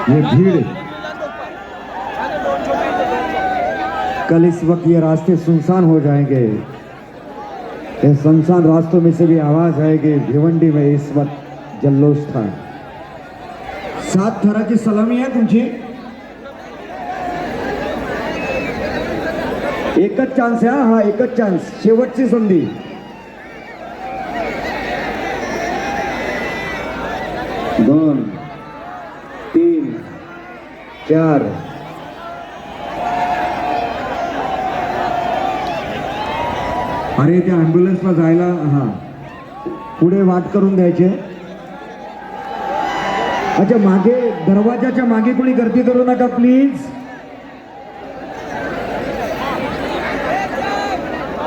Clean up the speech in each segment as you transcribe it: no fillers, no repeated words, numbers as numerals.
ये भीड़ कल इस वक्त ये रास्ते सुनसान हो जाएंगे। ये सुनसान रास्तों में से भी आवाज आएगी। भिवंडी में इस वक्त जल्लोष था। 7 थराची सलामी आहे तुमची। एकच चान्स आहे हा, एकच चान्स, शेवटची संधी। दोन, 3, 4 अरे त्या ॲम्ब्युलन्सला जायला हा पुढे वाट करून द्यायचे। अच्छा, मागे दरवाजाच्या मागे कोणी गर्दी करू नका प्लीज।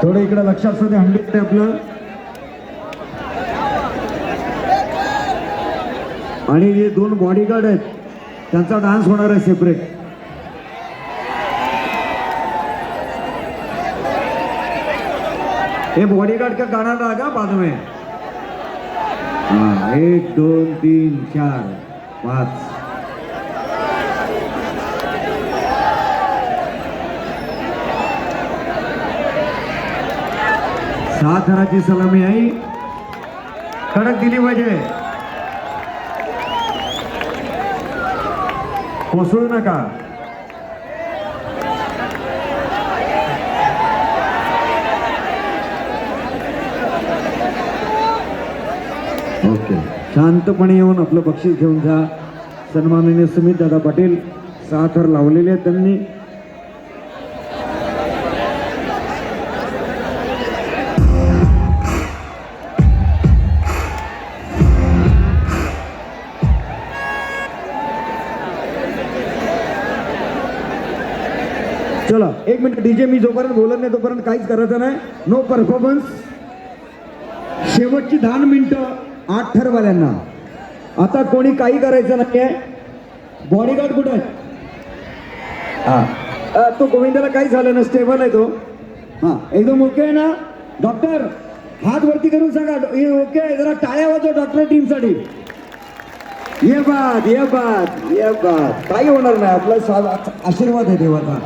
थोडं इकडे लक्षात असू दे। 100 आहे आपलं। आणि जे 2 बॉडीगार्ड आहेत त्यांचा डान्स होणार आहे सेपरेट। ये बॉडीगार्ड का गाना लगा बाद में। हाँ, 1 2 3 4 5 7 थराची सलामी आई कडक दिली पाहिजे। कोसळू नका। ओके, शांतपणे येऊन आपलं बक्षीस घेऊन जा। सन्माननीय सुमित दादा पाटील 6 थर लावलेले आहेत त्यांनी। चला 1 मिनिट डीजे, मी जोपर्यंत बोलत नाही तोपर्यंत काहीच करायचं नाही। No performance. शेवटची 10 मिनिटं 8 थरवाल्यांना। आता कोणी काही करायचं नाहीये। बॉडीगार्ड कुठे आहे? हा, तो गोविंदाला काही झालं ना, स्टेबल आहे तो। हा, एकदम ओके आहे ना? डॉक्टर हात वरती करून सांगा हे ओके आहे। जरा टाळ्या वाजवा डॉक्टर टीमसाठी। ये बात ये बात ये बात, काही होणार नाही। आपला आशीर्वाद आहे देवाचा,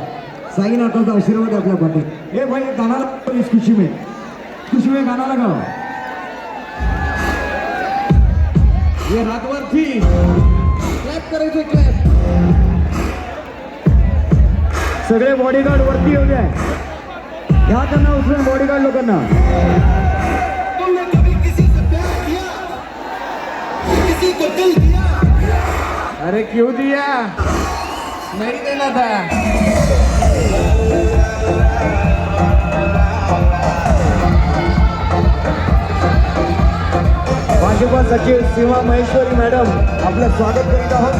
साईनाथाचा आशीर्वाद आहे आपल्या पाठी। हे भाई गाना लगाओ, इस खुशी में गाना लगाओ। ये हात वरती क्लॅप करायचे, क्लॅप। सगळे बॉडीगार्ड वरती येऊ द्या। घ्या त्यांना उचलून, बॉडीगार्ड लोकांना। तुमने कभी किसी से प्यार किया, किसी को दिल दिया? अरे क्यों दिया, नहीं देना था। भाजपा सचिव सीमा महेश्वरी मॅडम आपलं स्वागत करीत आहोत।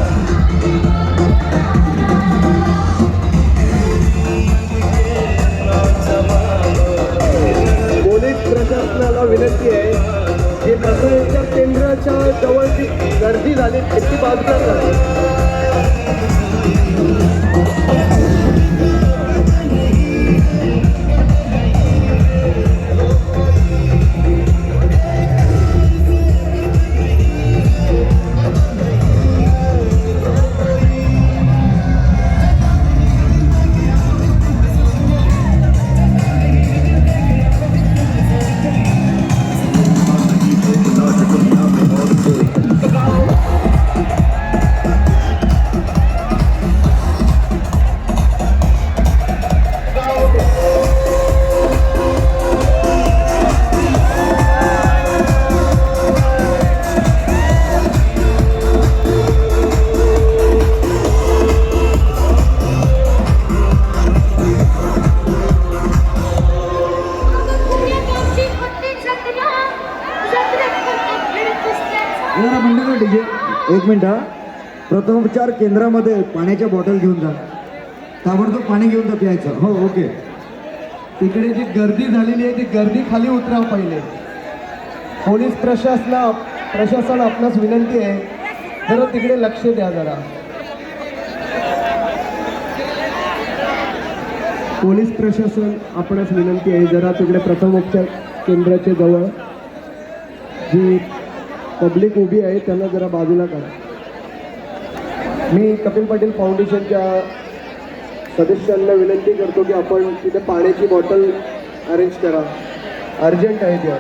पोलीस प्रशासनाला विनंती आहे की मतदान केंद्राच्या जवळ जी गर्दी झाली त्याची बाजूला करा। एक मिनिट हा, प्रथमोपचार केंद्रामध्ये पाण्याच्या बॉटल घेऊन जा। ताबडतोब पाणी घेऊन जा प्यायचं। हो ओके। तिकडे जी गर्दी झालेली आहे ती गर्दी खाली उतराव पहिले। पोलीस प्रशासन आपणास विनंती आहे जरा तिकडे लक्ष द्या जरा। पोलीस प्रशासन आपणास विनंती आहे जरा तिकडे प्रथमोपचार केंद्राच्या जवळ जी पब्लिक उभी आहे त्यांना जरा बाजूला करा। मी कपिल पाटील फाउंडेशनच्या सदस्यांना विनंती करतो की आपण तिथे पाण्याची बॉटल अरेंज करा, अर्जंट आहे त्या.